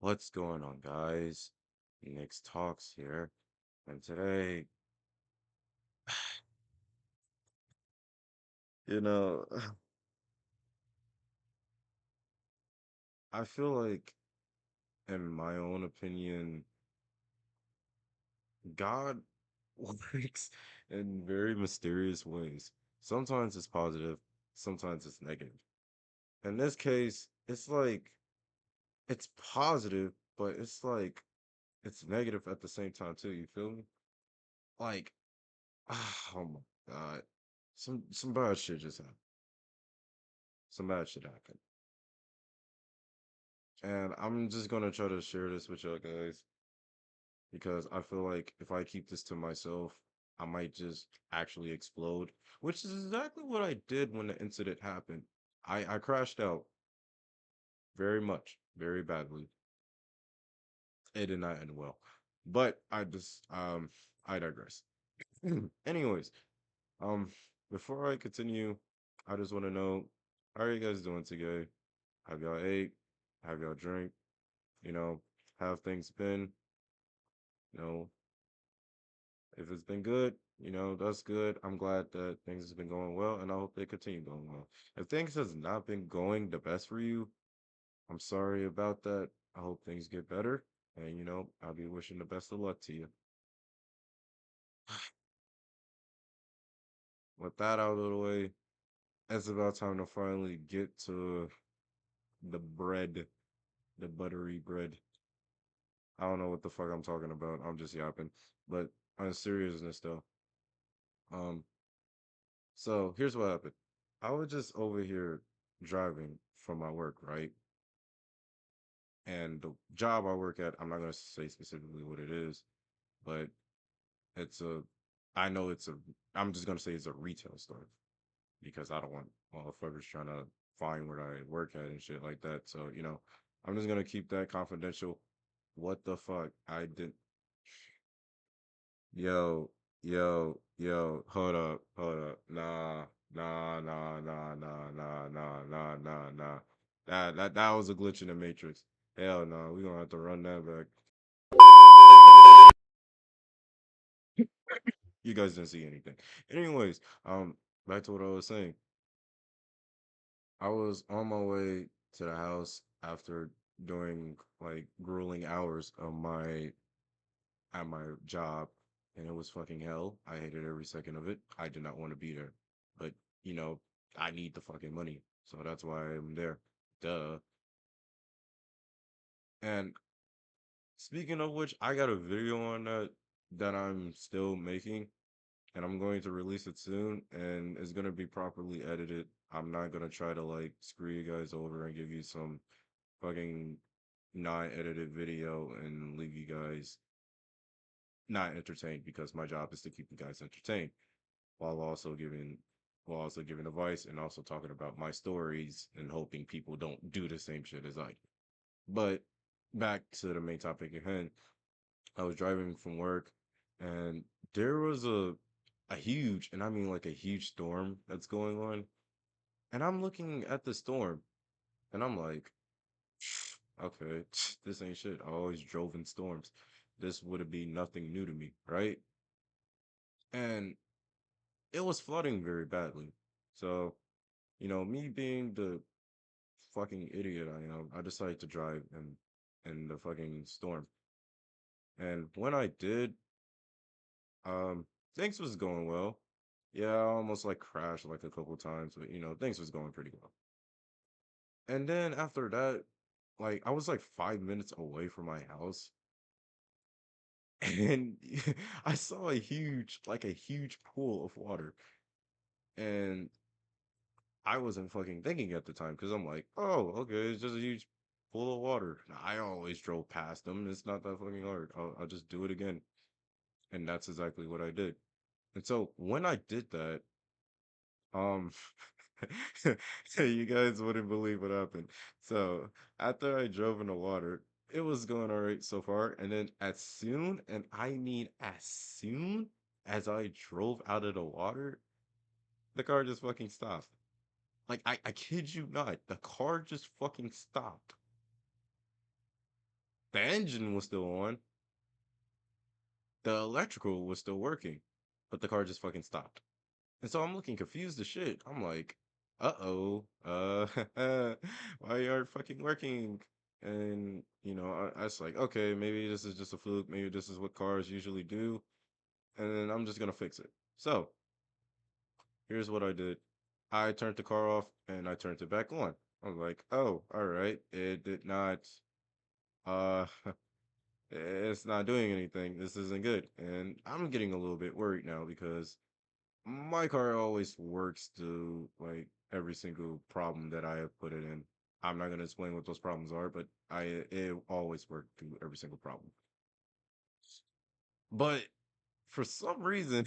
What's going on, guys? Nick's Talks here, and today, you know, I feel like, in my own opinion, God works in very mysterious ways. Sometimes it's positive, sometimes it's negative. In this case, it's like it's positive, but it's like it's negative at the same time too. You feel me? Like, oh my God, some bad shit just happened. Some bad shit happened. And I'm just gonna try to share this with y'all guys because I feel like if I keep this to myself, I might just actually explode, which is exactly what I did when the incident happened. I crashed out very much, very badly. It did not end well. But I digress. Anyways, um before I continue, I just want to know, how are you guys doing today? Have y'all ate? Have y'all drink? You know, have things been? You know, if it's been good, that's good. I'm glad that things has been going well, and I hope they continue going well. If things has not been going the best for you, I'm sorry about that. I hope things get better, and I'll be wishing the best of luck to you. With that out of the way, it's about time to finally get to the bread, the buttery bread. I don't know what the fuck I'm talking about. I'm just yapping. But on seriousness though, um, so here's what happened. I was just over here driving from my work, right? And the job I work at, I'm not gonna say specifically what it is, but it's a, I know it's a, I'm just gonna say it's a retail store because I don't want motherfuckers trying to find where I work at and shit like that. So, I'm just gonna keep that confidential. What the fuck? I did. Hold up. Nah. That was a glitch in the matrix. Hell no, we gonna have to run that back. You guys didn't see anything. Anyways, back to what I was saying. I was on my way to the house after doing like grueling hours of my at my job, and it was fucking hell. I hated every second of it. I did not want to be there. But, you know, I need the fucking money. So that's why I'm there. Duh. And speaking of which, I got a video on that I'm still making, and I'm going to release it soon, and it's gonna be properly edited. I'm not gonna try to like screw you guys over and give you some fucking non-edited video and leave you guys not entertained, because my job is to keep you guys entertained while also giving advice and also talking about my stories and hoping people don't do the same shit as I do. But back to the main topic at hand, I was driving from work, and there was a huge, and I mean like a huge storm that's going on. And I'm looking at the storm and I'm like, okay, this ain't shit. I always drove in storms. This would be nothing new to me, right? And it was flooding very badly. So, me being the fucking idiot I am, I decided to drive in the fucking storm. And when I did, things was going well. Yeah, I almost like crashed like a couple times, but things was going pretty well. And then after that, like I was like 5 minutes away from my house, and I saw a huge pool of water. And I wasn't fucking thinking at the time because I'm like, oh, okay, it's just a huge pool of water. I always drove past them. It's not that fucking hard. I'll just do it again. And that's exactly what I did. And so when I did that, um, you guys wouldn't believe what happened. So after I drove in the water, it was going all right so far. And then as soon, and I mean as soon as I drove out of the water, the car just fucking stopped. Like, I kid you not, the car just fucking stopped. The engine was still on, the electrical was still working, but the car just fucking stopped. And so I'm looking confused as shit. I'm like, uh-oh, why aren't fucking working? And I was like, okay, maybe this is just a fluke. Maybe this is what cars usually do, and then I'm just gonna fix it. So here's what I did. I turned the car off and I turned it back on. I'm like, oh, all right. It did not uh it's not doing anything. This isn't good. And I'm getting a little bit worried now because my car always works to like every single problem that I have put it in. I'm not gonna explain what those problems are, but it always worked through every single problem. But for some reason,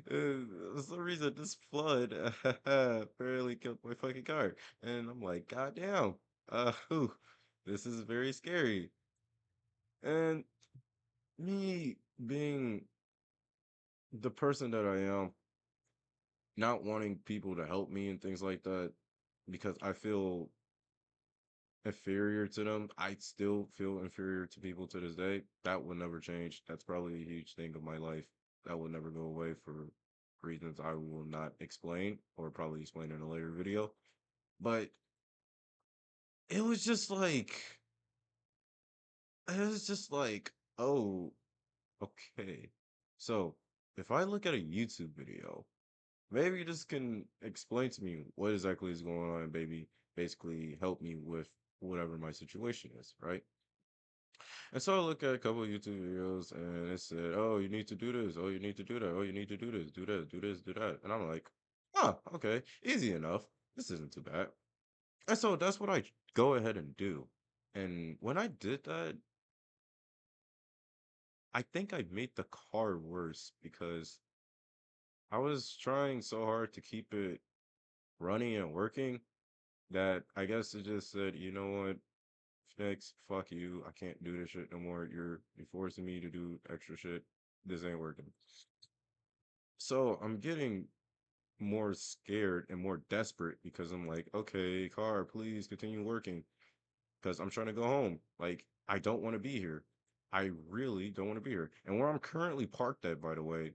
this flood barely killed my fucking car, and I'm like, God damn, whew, this is very scary. And me being the person that I am, not wanting people to help me and things like that, because I feel inferior to them. I still feel inferior to people to this day. That will never change. That's probably a huge thing of my life. That will never go away for reasons I will not explain or probably explain in a later video. But it was just like, it was just like, oh, okay. So if I look at a YouTube video, maybe you just can explain to me what exactly is going on, baby. Basically, help me with whatever my situation is, right? And so I look at a couple of YouTube videos and it said, oh, you need to do this. Oh, you need to do that. Oh, you need to do this, do that, do this, do that. And I'm like, oh, okay, easy enough. This isn't too bad. And so that's what I go ahead and do. And when I did that, I think I made the car worse because I was trying so hard to keep it running and working that I guess it just said, you know what, Fix, fuck you. I can't do this shit no more. You're forcing me to do extra shit. This ain't working. So I'm getting more scared and more desperate because I'm like, okay, car, please continue working because I'm trying to go home. Like, I don't want to be here. I really don't want to be here. And where I'm currently parked at, by the way,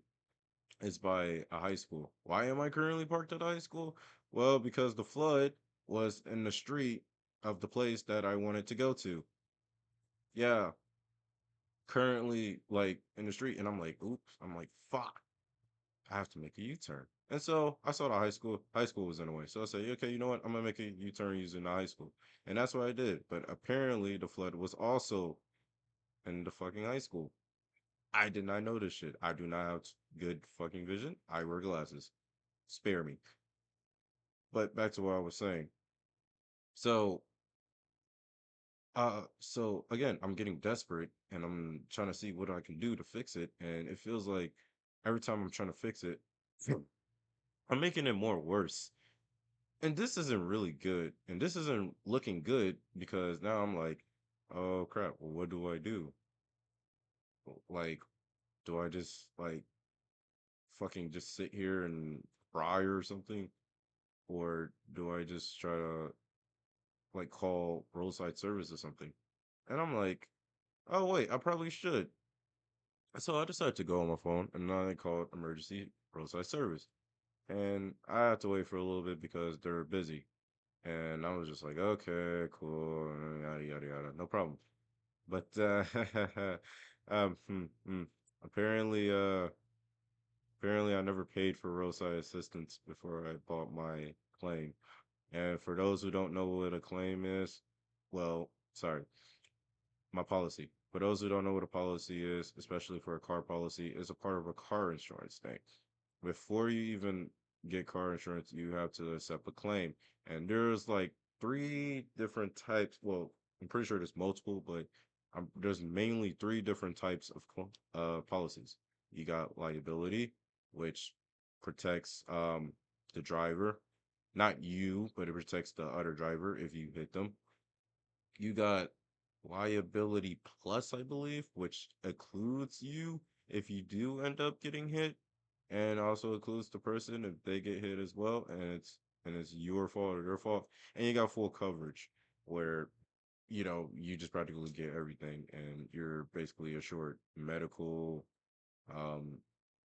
is by a high school. Why am I currently parked at a high school? Well, because the flood was in the street of the place that I wanted to go to. Yeah, currently like in the street, and I'm like, oops, I'm like, fuck, I have to make a U-turn. And so I saw the high school. High school was in the way. So I said, okay, you know what? I'm gonna make a U-turn using the high school. And that's what I did. But apparently the flood was also in the fucking high school. I did not know this shit. I do not have good fucking vision. I wear glasses. Spare me. But back to what I was saying. So so again, I'm getting desperate and I'm trying to see what I can do to fix it. And it feels like every time I'm trying to fix it, I'm making it more worse. And this isn't really good. And this isn't looking good because now I'm like, oh crap, well, what do I do? Like, do I just like fucking just sit here and cry or something? Or do I just try to like call roadside service or something? And I'm like, oh wait, I probably should. So I decided to go on my phone and I called emergency roadside service. And I had to wait for a little bit because they're busy. And I was just like, okay, cool, yada yada yada, no problem. But um, hmm, hmm. apparently, apparently, I never paid for roadside assistance before I bought my claim. And for those who don't know what a claim is, well, sorry, my policy. For those who don't know what a policy is, especially for a car policy, is a part of a car insurance thing. Before you even get car insurance, you have to accept a claim. And there's like three different types. Well, I'm pretty sure there's multiple, but there's mainly three different types of policies. You got liability, which protects the driver, not you, but it protects the other driver if you hit them. You got liability plus, I believe, which includes you if you do end up getting hit, and also includes the person if they get hit as well, and it's your fault or their fault. And you got full coverage, where you just practically get everything, and you're basically assured medical. Um,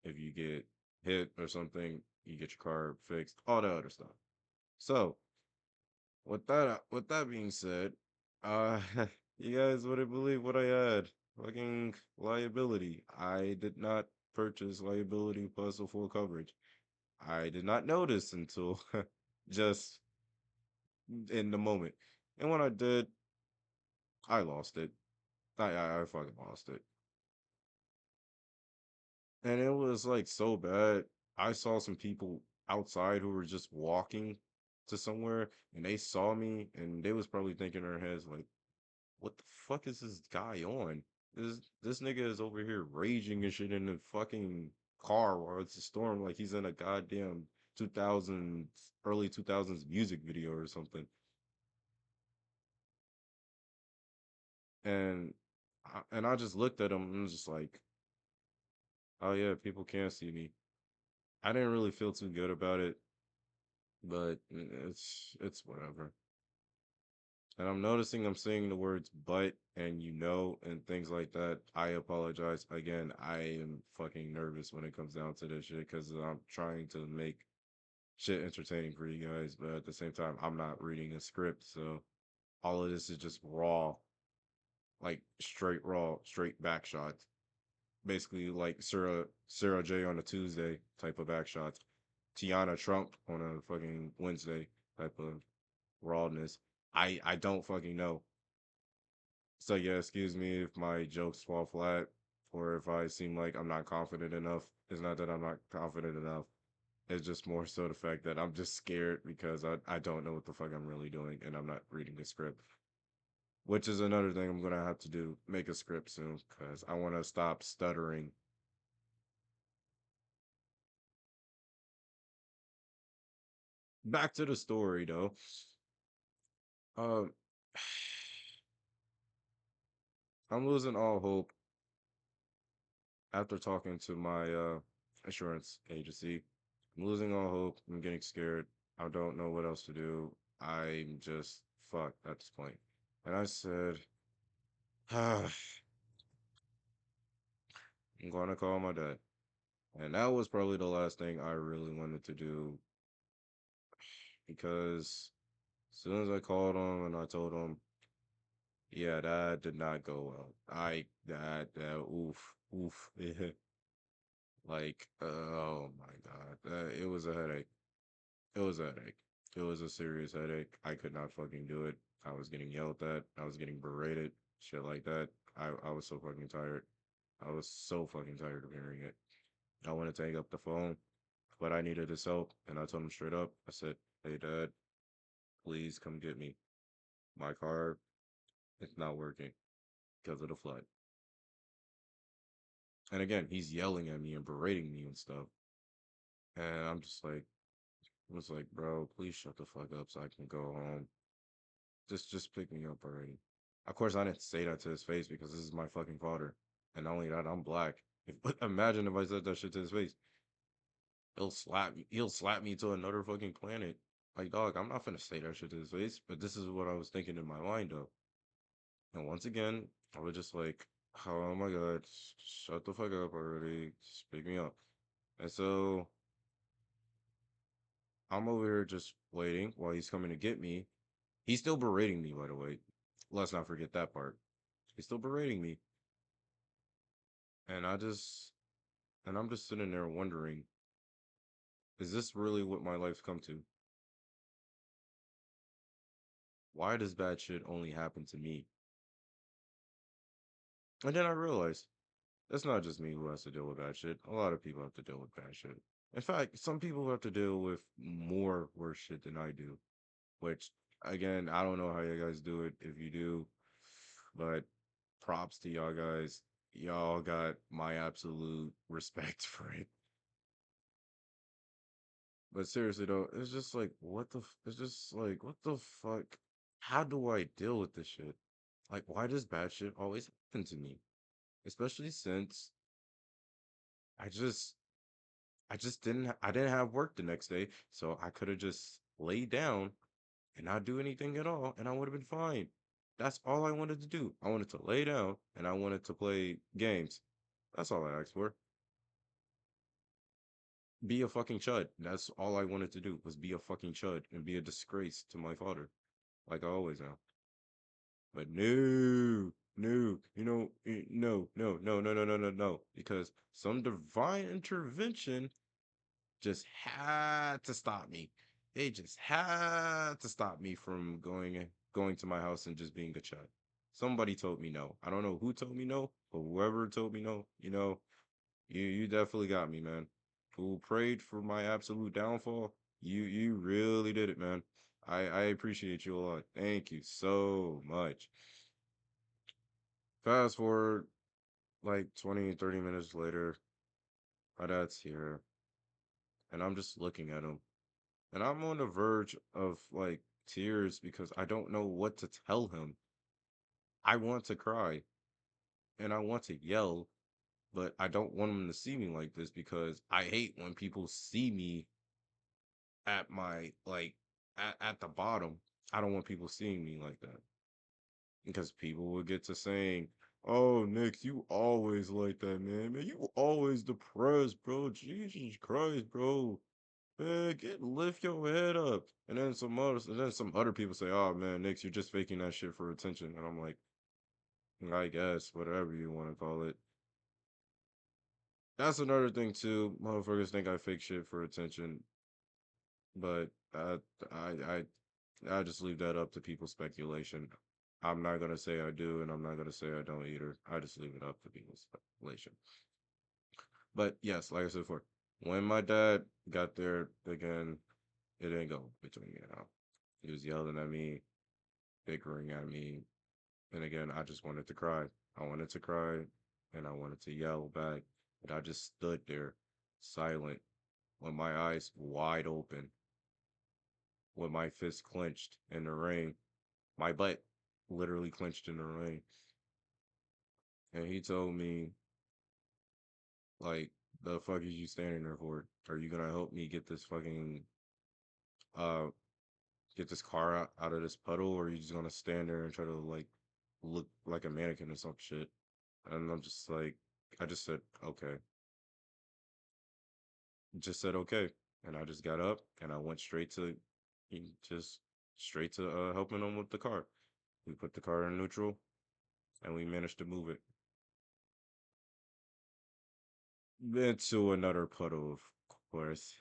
if you get hit or something, you get your car fixed, all that other stuff. So, with that being said, uh, you guys wouldn't believe what I had. Fucking liability. I did not purchase liability plus a full coverage. I did not notice until just in the moment. And when I did, I lost it. I fucking lost it. And it was like so bad. I saw some people outside who were just walking to somewhere and they saw me and they was probably thinking in their heads like, what the fuck is this guy on? This nigga is over here raging and shit in the fucking car while it's a storm like he's in a goddamn 2000s early 2000s music video or something. And I just looked at him and was just like, oh yeah, people can't see me. I didn't really feel too good about it, but it's whatever. And I'm noticing I'm saying the words but and and things like that. I apologize. Again, I am fucking nervous when it comes down to this shit because I'm trying to make shit entertaining for you guys, but at the same time, I'm not reading a script. So all of this is just raw, like straight raw, straight back shots. Basically like Sarah J on a Tuesday type of back shots. Tiana Trump on a fucking Wednesday type of rawness. I don't fucking know. So yeah, excuse me if my jokes fall flat or if I seem like I'm not confident enough. It's not that I'm not confident enough. It's just more so the fact that I'm just scared because I don't know what the fuck I'm really doing and I'm not reading the script. Which is another thing I'm gonna have to do, make a script soon, because I wanna stop stuttering. Back to the story though. Um I'm losing all hope after talking to my insurance agency. I'm losing all hope. I'm getting scared. I don't know what else to do. I'm just fucked at this point. And I said, I'm going to call my dad. And that was probably the last thing I really wanted to do because as soon as I called him and I told him, yeah, that did not go well. Oof, oof. Like, oh my God. It was a headache. It was a headache. It was a serious headache. I could not fucking do it. I was getting yelled at. I was getting berated. Shit like that. I was so fucking tired. I was so fucking tired of hearing it. I wanted to hang up the phone, but I needed his help. And I told him straight up, I said, hey, Dad, please come get me. My car, it's not working because of the flood. And again, he's yelling at me and berating me and stuff. And I was like, bro, please shut the fuck up so I can go home. Just pick me up already. Of course, I didn't say that to his face because this is my fucking father. And not only that, I'm black. If, imagine if I said that shit to his face. He'll slap me. He'll slap me to another fucking planet. Like, dog, I'm not gonna say that shit to his face. But this is what I was thinking in my mind, though. And once again, I was just like, oh my god, shut the fuck up already. Just pick me up. And so I'm over here just waiting while he's coming to get me. He's still berating me, by the way. Let's not forget that part. He's still berating me. And I'm just sitting there wondering, is this really what my life's come to? Why does bad shit only happen to me? And then I realized it's not just me who has to deal with bad shit. A lot of people have to deal with bad shit. In fact, some people have to deal with more worse shit than I do. Which, again, I don't know how you guys do it if you do, but props to y'all guys. Y'all got my absolute respect for it. But seriously though, it's just like it's just like what the fuck? How do I deal with this shit? Like why does bad shit always happen to me? Especially since I just I didn't have work the next day, so I could have just laid down and not do anything at all and I would have been fine. That's all I wanted to do. I wanted to lay down and I wanted to play games. That's all I asked for. Be a fucking chud. That's all I wanted to do was be a fucking chud and be a disgrace to my father, like I always am. But no, no, no, because some divine intervention just had to stop me. They just had to stop me from going to my house and just being a chud. Somebody told me no. I don't know who told me no, but whoever told me no, you definitely got me, man. Who prayed for my absolute downfall? You really did it, man. I appreciate you a lot. Thank you so much. Fast forward like 20, 30 minutes later, my dad's here, and I'm just looking at him. And I'm on the verge of like tears because I don't know what to tell him. I want to cry and I want to yell, but I don't want him to see me like this because I hate when people see me at my like at the bottom. I don't want people seeing me like that because people will get to saying, "Oh, Nick, you always like that, man. Man, you always depressed, bro. Jesus Christ, bro. Man, lift your head up." And then some other people say, "Oh man, Nick, you're just faking that shit for attention." And I'm like, I guess whatever you want to call it. That's another thing too. Motherfuckers think I fake shit for attention, but I I just leave that up to people's speculation. I'm not gonna say I do, and I'm not gonna say I don't either. I just leave it up to people's speculation. But yes, like I said before, when my dad got there again, it didn't go between me and him. He was yelling at me, bickering at me, and again, I just wanted to cry. I wanted to cry, and I wanted to yell back, but I just stood there, silent, with my eyes wide open, with my fist clenched in the rain, my butt literally clenched in the rain. And he told me, like, the fuck is you standing there for? Are you gonna help me uh get this car out of this puddle, or are you just gonna stand there and try to like look like a mannequin or some shit? And I'm just like, I just said, okay. Just said okay. And I just got up and I went just straight to helping them with the car. We put the car in neutral and we managed to move it into another puddle, of course.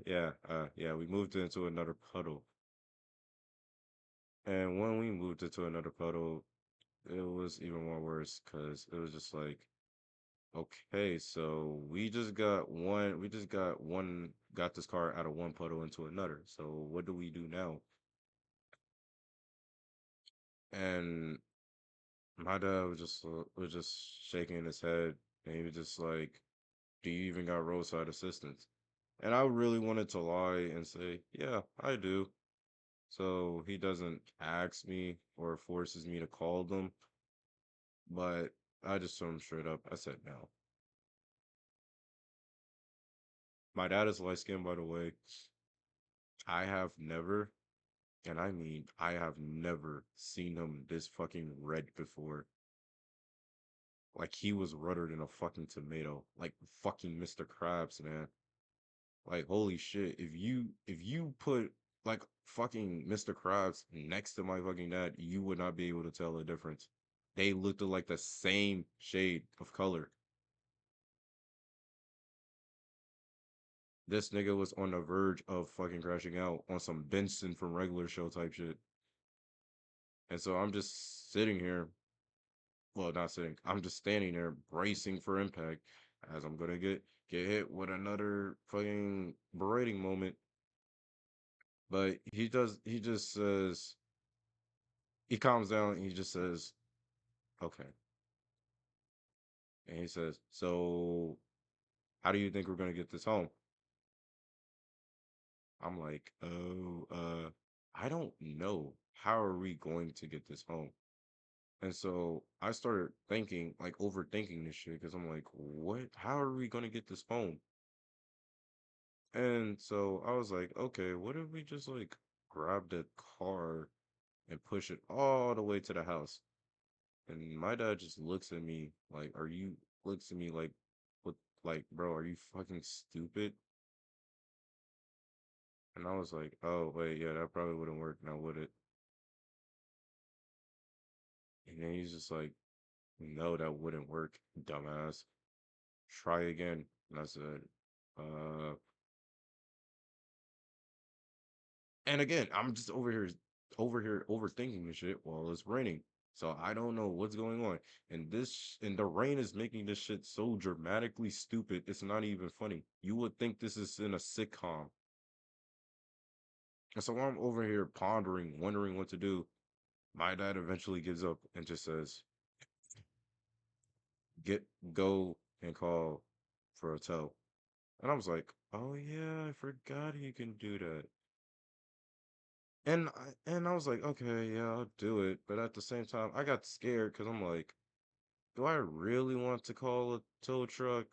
Yeah, yeah, we moved it into another puddle. And when we moved it to another puddle, it was even more worse because it was just like, okay, so got this car out of one puddle into another. So what do we do now? And my dad was just shaking his head, and he was just like, "Do you even got roadside assistance?" And I really wanted to lie and say, "Yeah, I do." So he doesn't ask me or forces me to call them, but I just told him straight up. I said no. My dad is light skinned, by the way. I have never, and I mean, I have never seen him this fucking red before. Like he was redder than a fucking tomato, like fucking Mr. Krabs, man. Like holy shit, if you put like fucking Mr. Krabs next to my fucking dad, you would not be able to tell the difference. They looked like the same shade of color. This nigga was on the verge of fucking crashing out on some Benson from Regular Show type shit. And so I'm just sitting here, well, not sitting, I'm just standing there bracing for impact as I'm gonna get hit with another fucking berating moment. But he just says, he calms down and he just says, okay. And he says, so how do you think we're gonna get this home? I'm like, oh, I don't know. How are we going to get this home? And so I started thinking, like overthinking this shit, because I'm like, what? How are we gonna get this home? And so I was like, okay, what if we just like grab the car and push it all the way to the house. And my dad just looks at me like, "Are you?" Looks at me like, "What? Like, bro, are you fucking stupid?" And I was like, "Oh wait, yeah, that probably wouldn't work now, would it?" And then he's just like, "No, that wouldn't work, dumbass. Try again." And I said, "Uh." And again, I'm just over here overthinking the shit while it's raining. So I don't know what's going on. And the rain is making this shit so dramatically stupid. It's not even funny. You would think this is in a sitcom. And so I'm over here pondering, wondering what to do. My dad eventually gives up and just says, "Get go and call for a tow." And I was like, "Oh yeah, I forgot he can do that." And I was like, "Okay, yeah, I'll do it." But at the same time, I got scared because I'm like, "Do I really want to call a tow truck?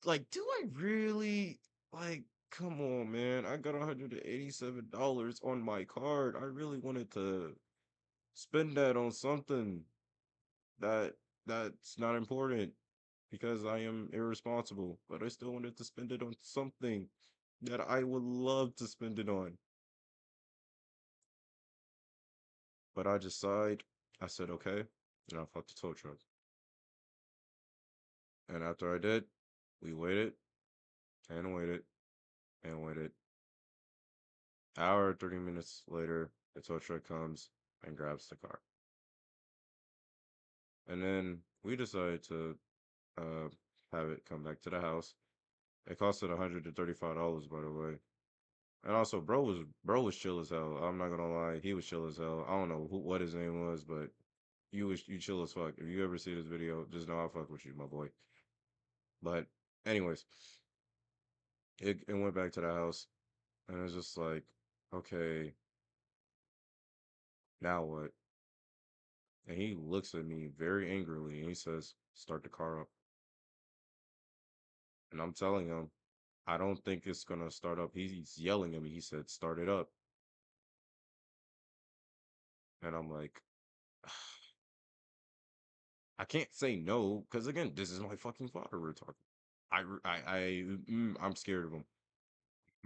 Like, do I really like? Come on, man! I got $187 on my card. I really wanted to spend that on something that that's not important because I am irresponsible. But I still wanted to spend it on something that I would love to spend it on." But I just sighed. I said, "Okay," and I fucked the tow truck. And after I did, we waited and waited and waited. Hour, 30 minutes later, the tow truck comes and grabs the car. And then we decided to uh, have it come back to the house. It costed $135, by the way. And also, bro was chill as hell. I'm not gonna lie, he was chill as hell. I don't know what his name was, but you chill as fuck. If you ever see this video, just know I fuck with you, my boy. But anyways, it went back to the house, and it was just like, okay, now what? And he looks at me very angrily and he says, "Start the car up." And I'm telling him, "I don't think it's gonna start up." He's yelling at me. He said, "Start it up." And I'm like, I can't say no because again, this is my fucking father we're talking. I'm scared of him.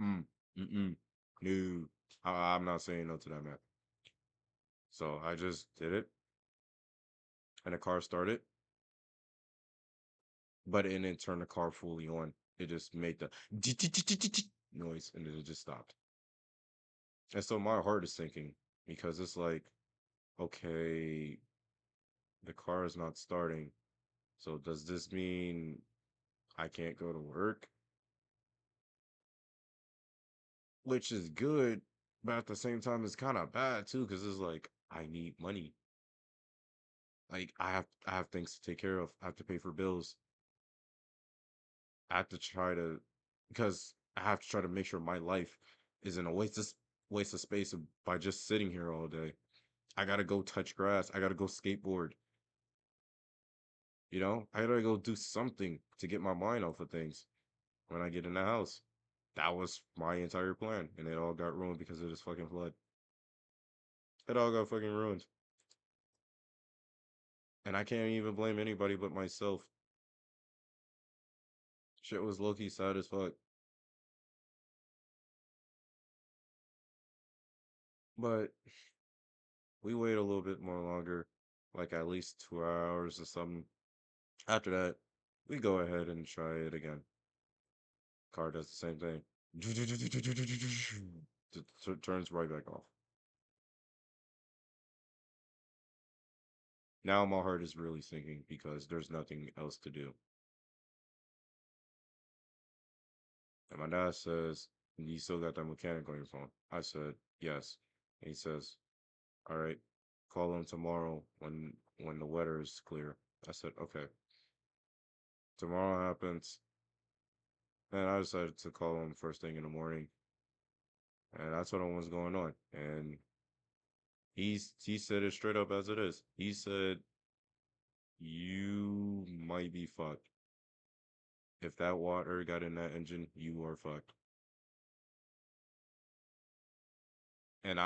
Mm, mm-mm, no, I'm not saying no to that man. So I just did it, and the car started, but it didn't turn the car fully on. It just made the noise, and then it just stopped. And so my heart is sinking because it's like, okay, the car is not starting. So does this mean I can't go to work? Which is good, but at the same time, it's kind of bad too because it's like I need money. Like I have things to take care of. I have to pay for bills. I have to try to because I have to try to make sure my life isn't a waste of space by just sitting here all day. I gotta go touch grass. I gotta go skateboard. I gotta go do something to get my mind off of things when I get in the house. That was my entire plan, and it all got ruined because of this fucking flood. It all got fucking ruined, and I can't even blame anybody but myself. Shit was low key sad as fuck, but we wait a little bit more longer, like at least 2 hours or something. After that, we go ahead and try it again. Car does the same thing. Turns right back off. Now my heart is really sinking because there's nothing else to do. And my dad says, "You still got that mechanic on your phone?" I said, "Yes." And he says, "All right, call him tomorrow when the weather is clear." I said, "Okay." Tomorrow happens, and I decided to call him first thing in the morning, and I told him what's going on. And he said it straight up as it is. He said, "You might be fucked. If that water got in that engine, you are fucked." And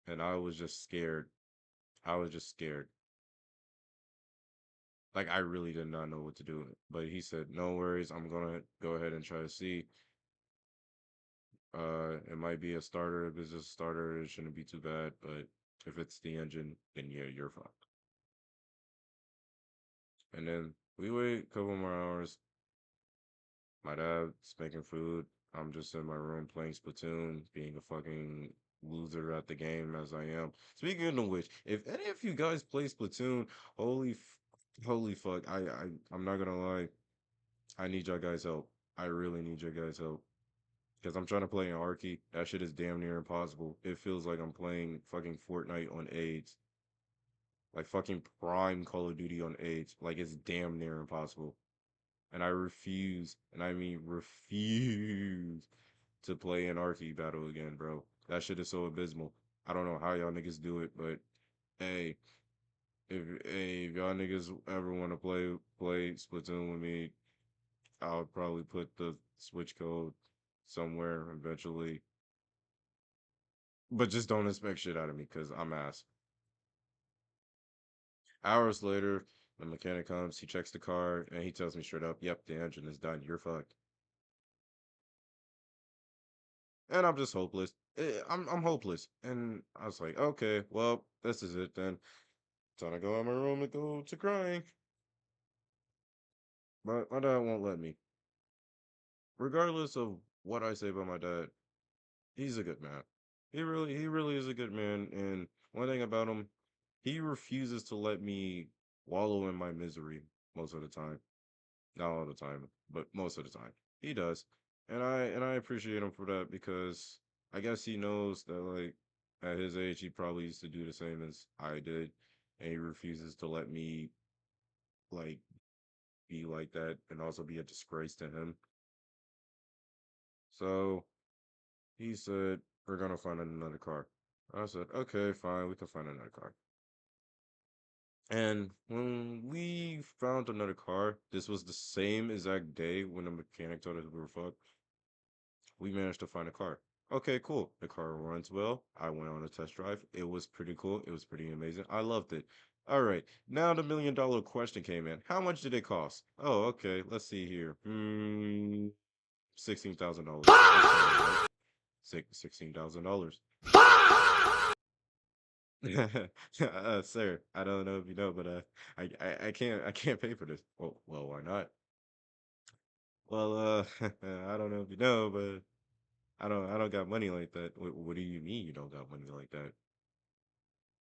and I was just scared. I was just scared. Like I really did not know what to do. But he said, "No worries, I'm gonna go ahead and try to see. It might be a starter. If it's just a starter, it shouldn't be too bad. But if it's the engine, then yeah, you're fine." And then we wait a couple more hours. My dad's making food. I'm just in my room playing Splatoon, being a fucking loser at the game as I am. Speaking of which, if any of you guys play Splatoon, holy fuck, I'm not gonna lie, I need y'all guys' help. I really need your guys' help. Because I'm trying to play an Arky. That shit is damn near impossible. It feels like I'm playing fucking Fortnite on AIDS. Like fucking prime Call of Duty on AIDS. Like it's damn near impossible. And I refuse, and I mean refuse, to play an Arky battle again, bro. That shit is so abysmal. I don't know how y'all niggas do it, but hey, if y'all niggas ever want to play Splatoon with me, I'll probably put the Switch code somewhere eventually. But just don't expect shit out of me, cause I'm ass. Hours later, the mechanic comes, he checks the car, and he tells me straight up, "Yep, the engine is done. You're fucked." And I'm just hopeless. I'm hopeless. And I was like, okay, well, this is it then. Time to go out my room and go to crying. But my dad won't let me. Regardless of what I say about my dad, he's a good man. He really is a good man. And one thing about him, he refuses to let me wallow in my misery most of the time. Not all the time, but most of the time. He does. And I appreciate him for that because I guess he knows that like at his age he probably used to do the same as I did, and he refuses to let me like be like that and also be a disgrace to him. So he said we're gonna find another car. I said, okay, fine, we can find another car. And when we found another car, this was the same exact day when the mechanic told us we were fucked. We managed to find a car. Okay, cool. The car runs well. I went on a test drive. It was pretty cool. It was pretty amazing. I loved it. All right. Now the $1 million question came in. How much did it cost? Oh, okay. Let's see here. $16,000. Right? $16,000. Sir, I don't know if you know, but I can't pay for this. Well, why not? Well, I don't know if you know, but I don't got money like that. What do you mean you don't got money like that?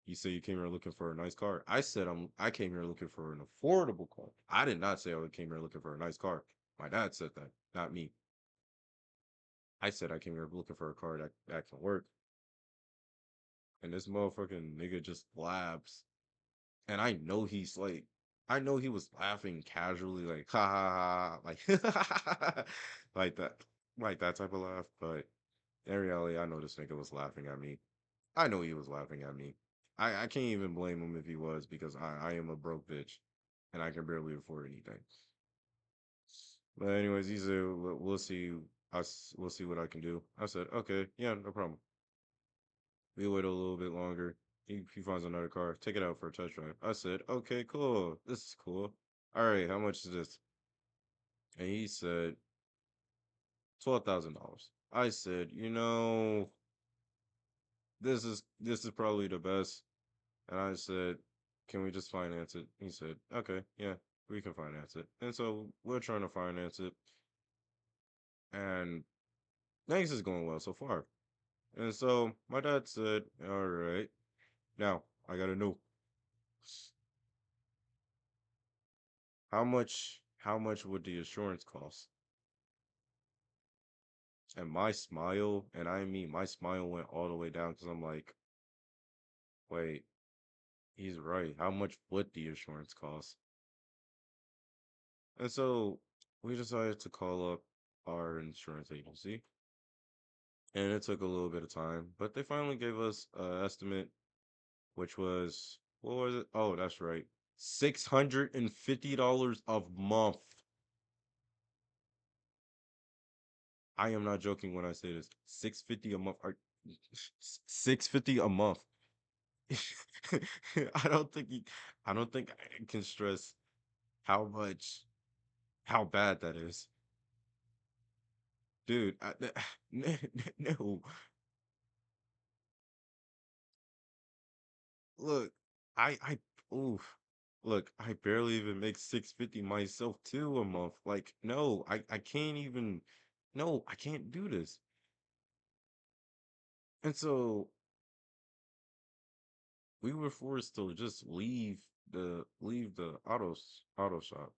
You say you came here looking for a nice car. I said I came here looking for an affordable car. I did not say I came here looking for a nice car. My dad said that, not me. I said I came here looking for a car that can work. And this motherfucking nigga just laughs. And I know he was laughing casually, like ha ha ha, like like that, like that type of laugh. But in reality, I know this nigga was laughing at me. I know he was laughing at me. I can't even blame him if he was because I am a broke bitch and I can barely afford anything. But anyways, he said we'll see. We'll see what I can do. I said okay, yeah, no problem. We wait a little bit longer. He finds another car. Take it out for a test drive. I said okay, cool. This is cool. All right, how much is this? And he said $12,000. I said, this is probably the best. And I said, can we just finance it? He said, okay, yeah, we can finance it. And so we're trying to finance it. And things is going well so far. And so my dad said, all right, now I gotta know how much would the insurance cost? And my smile, and I mean my smile went all the way down because I'm like, wait, he's right. How much would the insurance cost? And so we decided to call up our insurance agency. And it took a little bit of time, but they finally gave us an estimate, which was what was it? Oh, that's right, $650 a month. I am not joking when I say this. 650 a month. 650 a month. I don't think he, I don't think I can stress how much how bad that is. Dude, no. Look, I oof. Look, I barely even make 650 myself too a month. Like, no, I can't even no, I can't do this. And so we were forced to just leave the auto shop.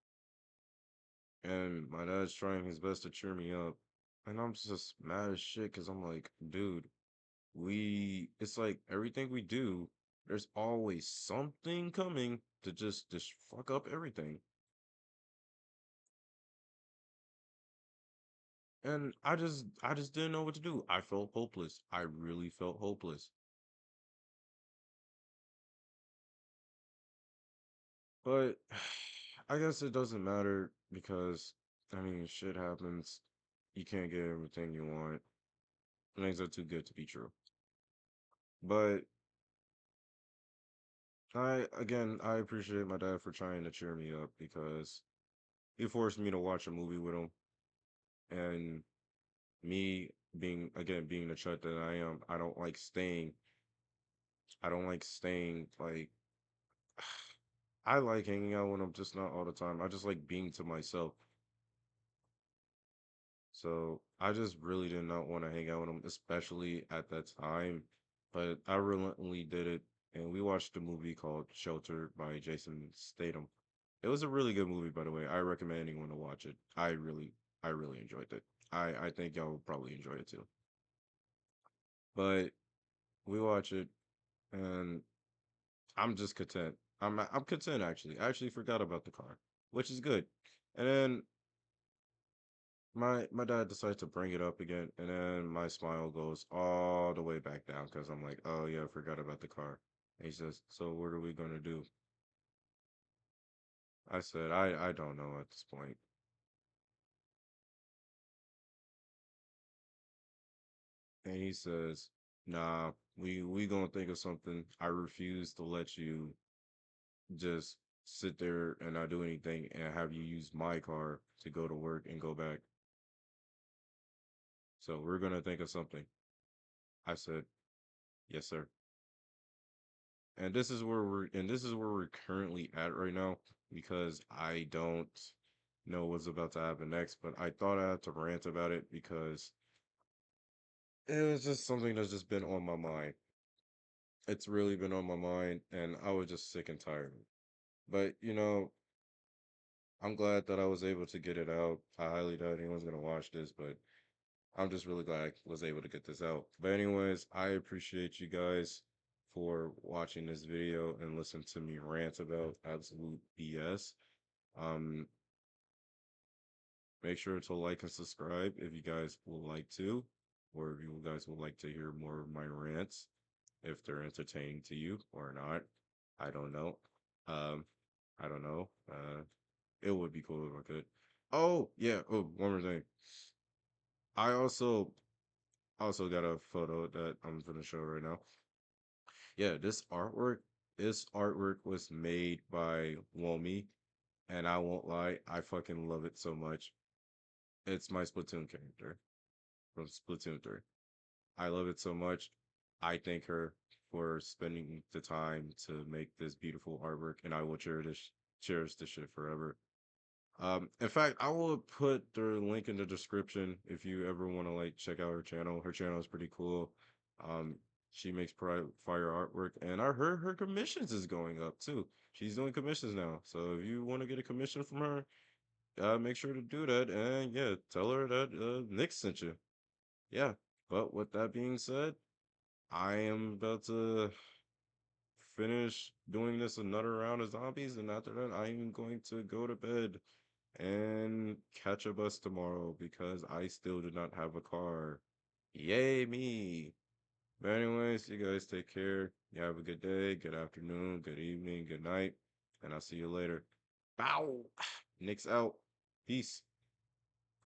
And my dad's trying his best to cheer me up. And I'm just mad as shit because I'm like, dude, it's like everything we do, there's always something coming to just fuck up everything. And I just didn't know what to do. I felt hopeless. I really felt hopeless. But I guess it doesn't matter because I mean shit happens. You can't get everything you want. Things are too good to be true. But I appreciate my dad for trying to cheer me up because he forced me to watch a movie with him. And me being the chut that I am, I don't like staying like I like hanging out with him, just not all the time. I just like being to myself. So I just really did not want to hang out with him, especially at that time. But I reluctantly did it, and we watched a movie called Shelter by Jason Statham. It was a really good movie, by the way. I recommend anyone to watch it. I really enjoyed it. I think y'all will probably enjoy it too. But we watch it, and I'm just content. I'm content actually. I actually forgot about the car, which is good. And then my dad decides to bring it up again, and then my smile goes all the way back down because I'm like, oh yeah, I forgot about the car. And he says, so what are we gonna do? I said, I don't know at this point. And he says, nah, we gonna think of something. I refuse to let you just sit there and not do anything and have you use my car to go to work and go back. So we're gonna think of something. I said, yes, sir. And this is where we're currently at right now because I don't know what's about to happen next, but I thought I had to rant about it because it was just something that's just been on my mind. It's really been on my mind and I was just sick and tired. But I'm glad that I was able to get it out. I highly doubt anyone's gonna watch this, but I'm just really glad I was able to get this out. But anyways, I appreciate you guys for watching this video and listen to me rant about absolute BS. Um, Make sure to like and subscribe if you guys would like to, or if you guys would like to hear more of my rants, if they're entertaining to you or not. I don't know. Um, I don't know. It would be cool if I could. Oh yeah. Oh, one more thing. I also got a photo that I'm gonna show right now. Yeah, this artwork was made by Womi, and I won't lie, I fucking love it so much. It's my Splatoon character from Splatoon 3. I love it so much. I thank her for spending the time to make this beautiful artwork, and I will cherish this shit forever. In fact, I will put the link in the description if you ever want to like check out her channel. Her channel is pretty cool. Um, she makes fire artwork, and I heard her commissions is going up too. She's doing commissions now, so if you want to get a commission from her, make sure to do that. And yeah, tell her that Nick sent you. Yeah. But with that being said, I am about to finish doing this another round of zombies, and after that, I am going to go to bed and catch a bus tomorrow because I still do not have a car. Yay, me. But anyways, you guys take care. You have a good day, good afternoon, good evening, good night, and I'll see you later. Bow. Nick's out. Peace.